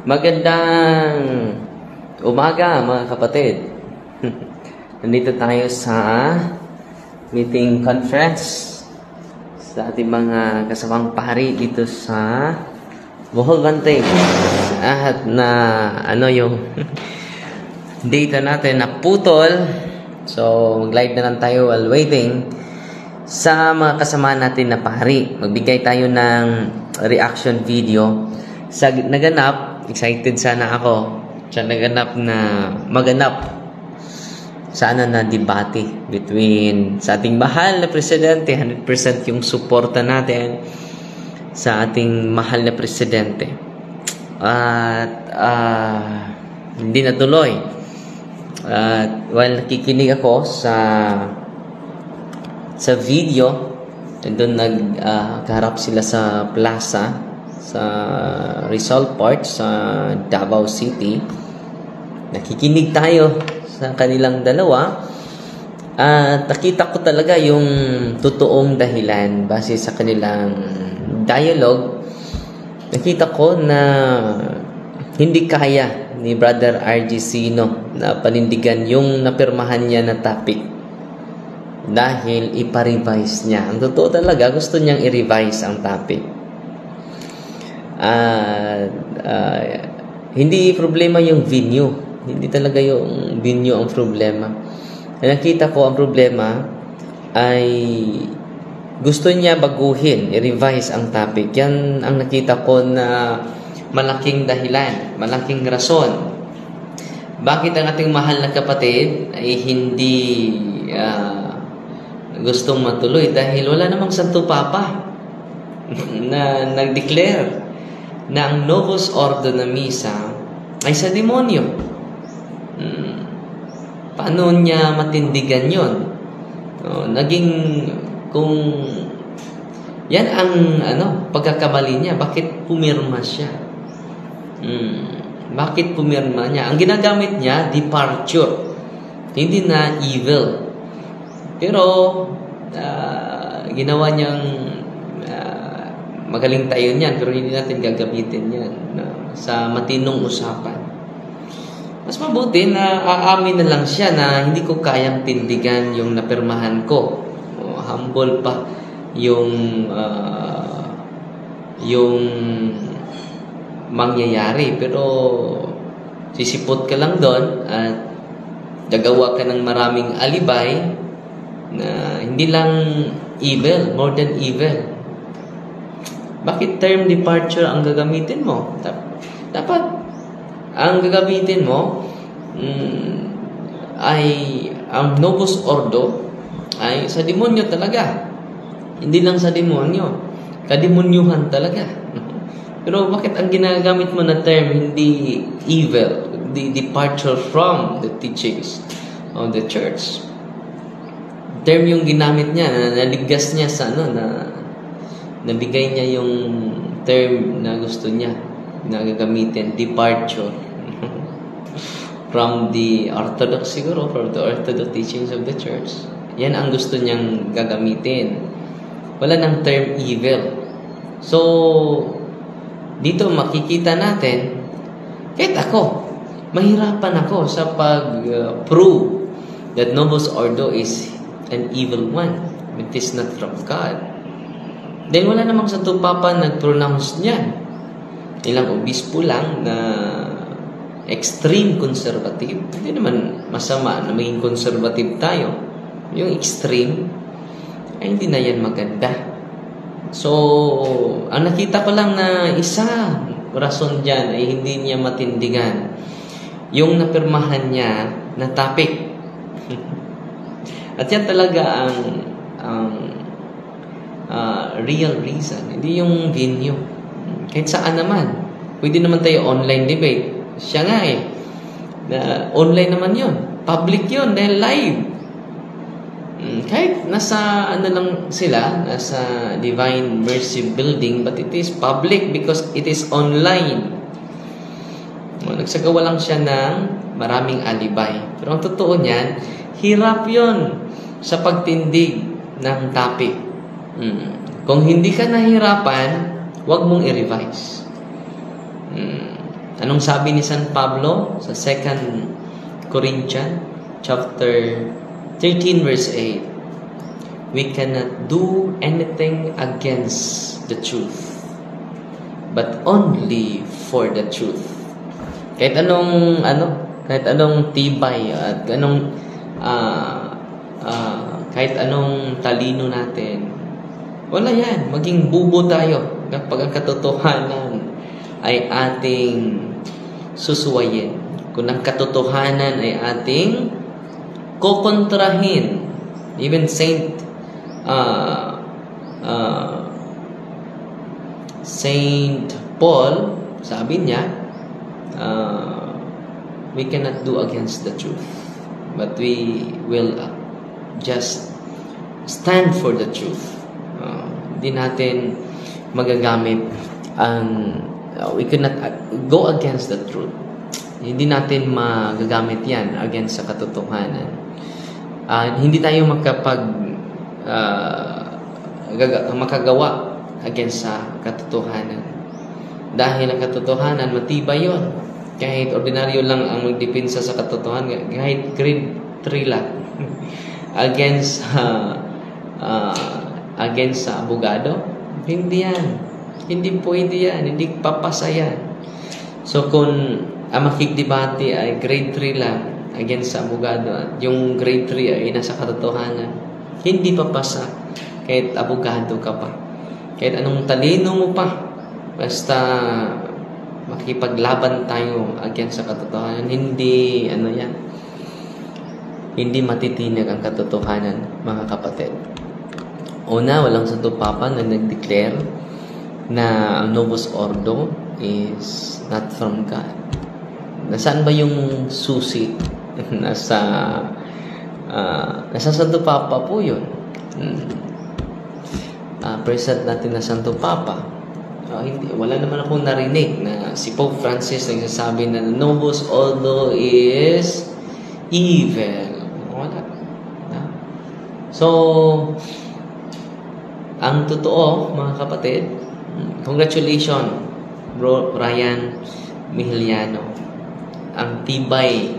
Magandang umaga mga kapatid. Nandito tayo sa meeting conference sa ating mga kasamang pari dito sa Bohol Banting. At na yung data natin na putol. So mag-live na lang tayo while waiting sa mga kasama natin na pari. Magbigay tayo ng reaction video sa naganap. Excited sana ako sa naganap na maganap sana na debate between sa ating mahal na presidente. 100% yung suporta natin sa ating mahal na presidente at hindi natuloy. At while nakikinig ako sa video, doon nagkaharap sila sa plaza sa Rizal Park sa Davao City. Nakikinig tayo sa kanilang dalawa at nakita ko talaga yung totoong dahilan base sa kanilang dialogue. Nakita ko na hindi kaya ni Brother RG Sino na panindigan yung napirmahan niya na topic dahil ipa-revise niya. Ang totoo talaga, gusto niyang i-revise ang topic. Hindi problema yung venue. Hindi talaga yung venue ang problema. Nakita ko ang problema ay gusto niya baguhin, i-revise ang topic. Yan ang nakita ko na malaking dahilan, malaking rason. Bakit ang ating mahal na kapatid ay hindi gustong matuloy? Dahil wala namang Santo Papa na nag-declare na ang Novus Ordo na Misa ay sa demonyo. Paano niya matindigan yon? Naging kung yan ang pagkakamali niya, bakit pumirma siya? Bakit pumirma niya? Ang ginagamit niya, departure. Hindi na evil. Pero ginawa niyang magaling tayo niyan, pero hindi natin gagamitin yan sa matinong usapan. Mas mabuti na aamin na lang siya na hindi ko kayang tindigan yung napirmahan ko. Humble pa yung mangyayari. Pero sisipot ka lang doon at gagawa ka ng maraming alibay na hindi lang evil, more than evil. Bakit term departure ang gagamitin mo? Dapat ang gagamitin mo ay ang Novus Ordo ay sa demonyo talaga. Hindi lang sa demonyo, kademonyuhan talaga. Pero bakit ang ginagamit mo na term hindi evil, the departure from the teachings of the church? Term yung ginamit niya, naliggas niya sa nabigay niya yung term na gusto niya na gagamitin, departure from the Orthodox siguro, from the Orthodox teachings of the church. Yan ang gusto niyang gagamitin. Wala ng term evil. So, dito makikita natin, kahit ako, mahirapan ako sa pag-prove that Novus Ordo is an evil one. It is not from God. Dahil wala namang Santo Papa nag-pronounce niyan. Ilang obispo lang na extreme conservative. Hindi naman masama na maging conservative tayo. Yung extreme, ay hindi na yan maganda. So, ang nakita ko lang na isa rason dyan ay hindi niya matindigan yung napirmahan niya na topic. At yan talaga ang real reason, hindi yung venue. Kahit saan naman, pwede naman tayo online debate. Siya nga online naman yun, public yun dahil live. Kahit nasa lang sila, nasa Divine Mercy Building, but it is public because it is online. Nagsagawa lang siya ng maraming alibay. Pero ang totoo niyan, hirap yun sa pagtindig ng topic. Kung hindi ka nahirapan, huwag mong i-revise. Anong sabi ni San Pablo sa 2 Corinthians chapter 13 verse 8? We cannot do anything against the truth, but only for the truth. Kahit anong tibay at kahit anong talino natin, wala yan. Maging bubo tayo kapag ang katotohanan ay ating susuwayin. Kung ang katotohanan ay ating kokontrahin. Even Saint Paul, sabi niya, we cannot do against the truth, but we will just stand for the truth. Hindi natin magagamit we cannot go against the truth. Hindi natin magagamit yan against sa katotohanan. Hindi tayo makagawa against sa katotohanan. Dahil ang katotohanan, matibay yun. Kahit ordinaryo lang ang magdepensa sa katotohanan, kahit grade 3 lang, against sa abogado, hindi yan. Hindi pwede yan. Hindi papasa yan. So, kung ang makikdebate ay grade 3 lang against sa abogado at yung grade 3 ay nasa katotohanan, hindi papasa kahit abogado ka pa. Kahit anong talino mo pa, basta makipaglaban tayo against sa katotohanan, hindi matitinag ang katotohanan, mga kapatid. Una, walang Santo Papa na nag-declare na ang Novus Ordo is not from God. Nasaan ba yung susi? Nasa Santo Papa po yun. Present natin na Santo Papa. Wala naman akong narinig na si Pope Francis nagsasabi na Novus Ordo is evil. Wala. So, ang totoo, mga kapatid, congratulations, Bro Ryan Mihiliano. Ang tibay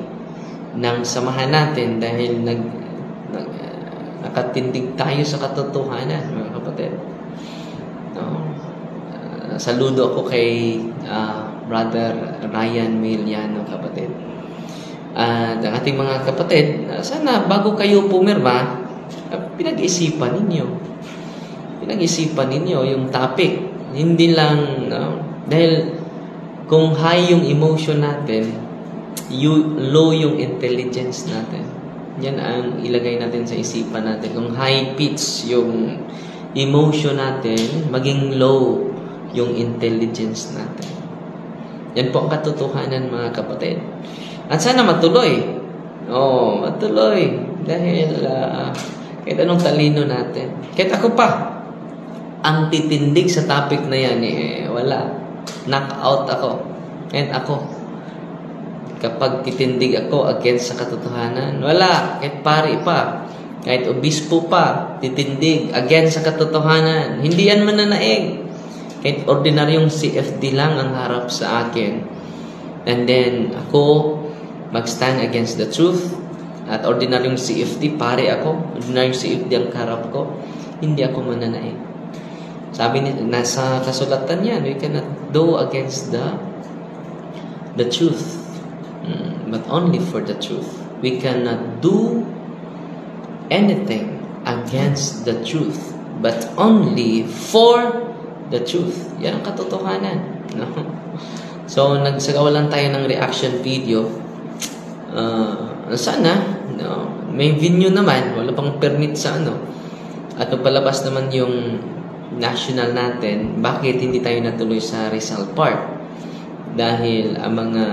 ng samahan natin dahil nakatindig tayo sa katotohanan, mga kapatid. Saludo ako kay Brother Ryan Mihiliano, kapatid. At ang ating mga kapatid, sana bago kayo pumirma, pinag-isipan ninyo yung topic. Hindi lang, dahil kung high yung emotion natin, low yung intelligence natin. Yan ang ilagay natin sa isipan natin. Kung high pitch yung emotion natin, maging low yung intelligence natin. Yan po ang katotohanan, mga kapatid. At sana matuloy. Matuloy. Dahil kahit anong talino natin. Kahit ako pa, ang titindig sa topic na yan, wala. Knock-out ako. Kahit ako. Kapag titindig ako against sa katotohanan, wala. Kahit pari pa, kahit obispo pa, titindig against sa katotohanan. Hindi yan mananaig. Kahit ordinaryong CFD lang ang harap sa akin. And then, ako mag-stand against the truth. At ordinaryong CFD, pare ako. Ordinaryong CFD ang harap ko. Hindi ako mananaig. Sabi niya, nasa kasulatan yan, we cannot go against the truth. But only for the truth. We cannot do anything against the truth, but only for the truth. Yan ang katotohanan. No? So, nagsagawa lang tayo ng reaction video. Sana, may venue naman, wala pang permit sa at palabas naman yung national natin, bakit hindi tayo natuloy sa Rizal Park? Dahil ang mga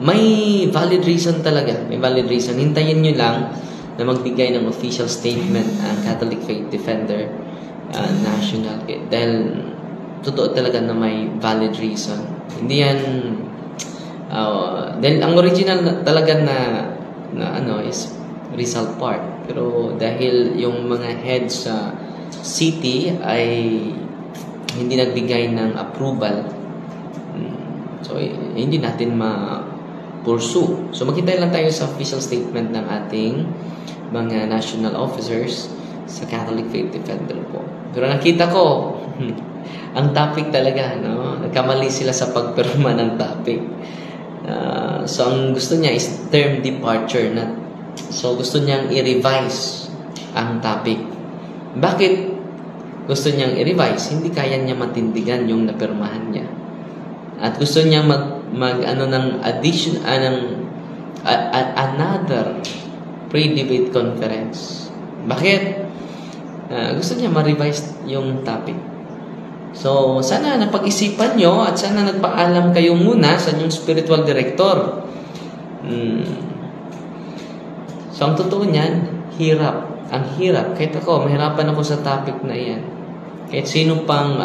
may valid reason talaga. May valid reason. Hintayin nyo lang na magbigay ng official statement ang Catholic Faith Defender National. Dahil totoo talaga na may valid reason. Hindi yan dahil ang original talaga na is Rizal Park. Pero dahil yung mga heads sa city ay hindi nagbigay ng approval So, hindi natin ma-pursue. So, maghintay lang tayo sa official statement ng ating mga national officers sa Catholic Faith Defender po. Pero nakita ko, ang topic talaga, no? Nagkamali sila sa pagpirma ng topic. So, ang gusto niya is term departure. So, gusto niyang i-revise ang topic. Bakit gusto niyang i-revise? Hindi kaya niya matindigan yung napirmahan niya. At gusto niya another pre-debate conference. Bakit? Gusto niya ma-revise yung topic. So, sana napag-isipan nyo at sana nagpaalam kayo muna sa inyong spiritual director. So, ang totoo niyan, hirap. Ang hirap. Kahit ako, mahirapan ako sa topic na yan. Kahit sino pang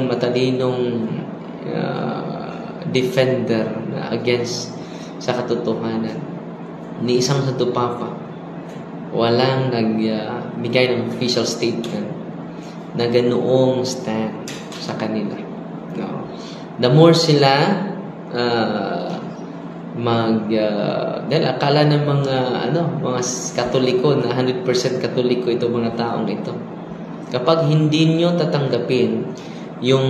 matalinong defender against sa katotohanan. Ni isang Santo Papa, walang nagbigay ng official statement na ganoong stand sa kanila. No. The more sila dahil akala ng mga Katoliko na 100% Katoliko itong mga taong ito. Kapag hindi nyo tatanggapin yung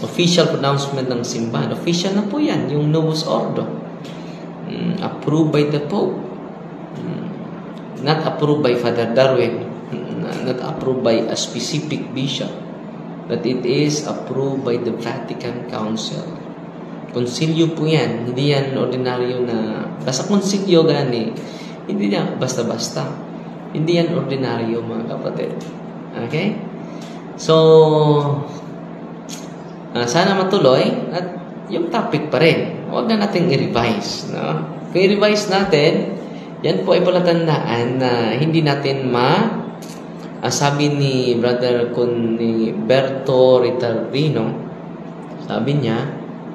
official pronouncement ng simbahan, official na po yan, yung Novus Ordo, approved by the Pope, not approved by Father Darwin, not approved by a specific bishop, but it is approved by the Vatican Council. Konsilyo po yan, hindi yan ordinaryo na basta konsilyo gani, hindi yan basta-basta, hindi yan ordinaryo mga kapatid. Okay? So, sana matuloy at yung topic pa rin. Huwag na natin i-revise. No? Kung i-revise natin, yan po ay palatandaan na hindi natin sabi ni Brother ni Berto Ritarino, sabi niya,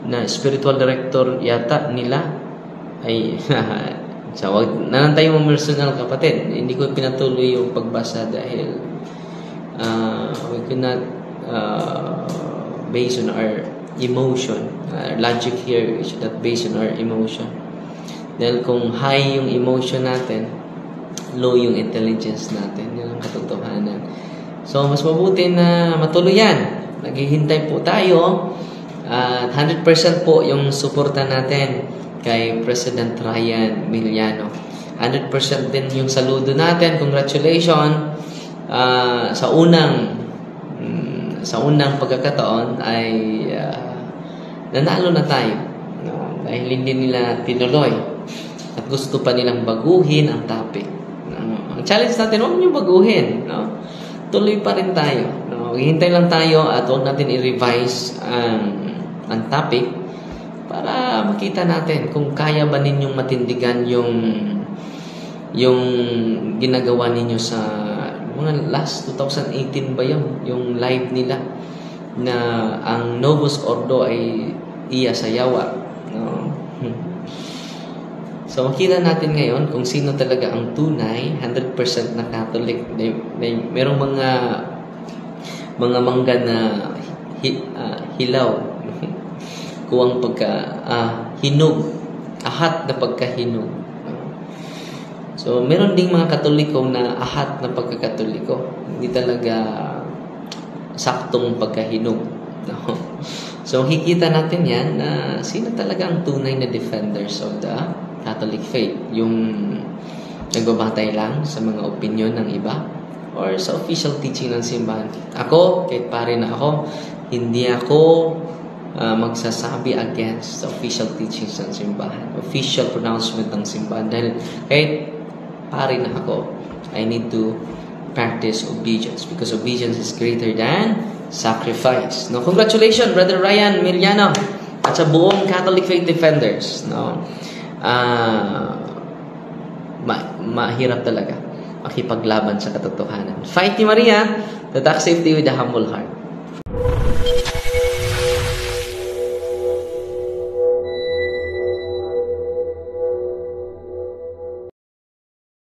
na spiritual director yata nila ay so, nanantay mo personal kapatid. Hindi ko pinatuloy yung pagbasa dahil we cannot based on our emotion. Logic here is not based on our emotion. Dahil kung high yung emotion natin, low yung intelligence natin. Yun ang katotohanan. So, mas mabuti na matuloy yan. Naghihintay po tayo. 100% po yung suporta natin kay President Ryan Miliano. 100% din yung saludo natin. Congratulations. Sa unang pagkakataon ay nanalo na tayo, no? Dahil hindi nila tinuloy at gusto pa nilang baguhin ang topic. Ang challenge natin, huwag niyo baguhin, no? Tuloy pa rin tayo, no? Hihintay lang tayo at huwag natin i-revise ang topic para makita natin kung kaya ba ninyong matindigan yung ginagawa ninyo sa mga last 2018 ba yun? Yung live nila na ang Novus Ordo ay iya sa yawa. No? So, makita natin ngayon kung sino talaga ang tunay, 100% na Catholic. Merong mga mangga na hilaw. Kuwang hinog. Ahat na pagkahinog. So, meron ding mga Katoliko na ahat na pagkakatoliko. Hindi talaga saktong pagkahinog. No? So, hikita natin yan na sino talaga ang tunay na defenders of the Catholic faith. Yung nagbabatay lang sa mga opinion ng iba or sa official teaching ng simbahan. Ako, kahit pare na ako, hindi ako magsasabi against the official teachings ng simbahan. Official pronouncement ng simbahan. Dahil kahit pare na ako, I need to practice obedience because obedience is greater than sacrifice. No, congratulations, Brother Ryan Miliano at sa buong Catholic Faith Defenders. No, mahirap talaga makipaglaban sa katotohanan. Fight ni Maria, the dark safety with a humble heart.